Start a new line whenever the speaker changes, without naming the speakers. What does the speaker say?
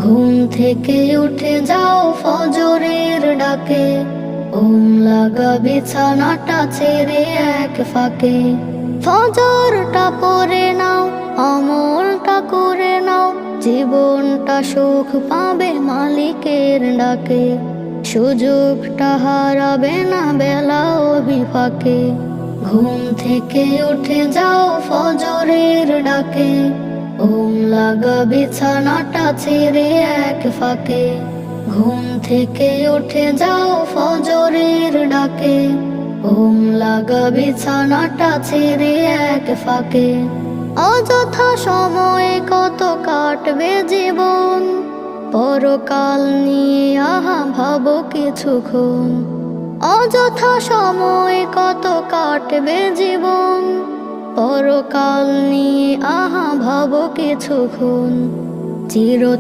ঘুম থেকে উঠে যাও ফজরের ডাকে, ঘুম লাগা বিছানাটা ছেড়ে এক ফাঁকে। ফজরটা পড়ে নাও, আমলটা করে নাও, জীবনটা সুখ পাবে মালিকের ডাকে। সুযোগটা হারাবে না বেলা বিপাকে। ঘুম থেকে উঠে যাও ফজরের ডাকে, ঘুম লাগা বিছানাটা ছেড়ে এক ফাঁকে। ঘুম থেকে উঠে যাও ফজরের ডাকে, ঘুম লাগা বিছানাটা ছেড়ে এক ফাঁকে। অযথা সময়ে কত কাটবে জীবন, পরকাল নিয়ে আহা ভাবো কিছুক্ষণ। অযথা সময় কত কাটবে জীবন, পরকাল নিয়ে আহা ভাবো কিছুক্ষণ। চিরতরে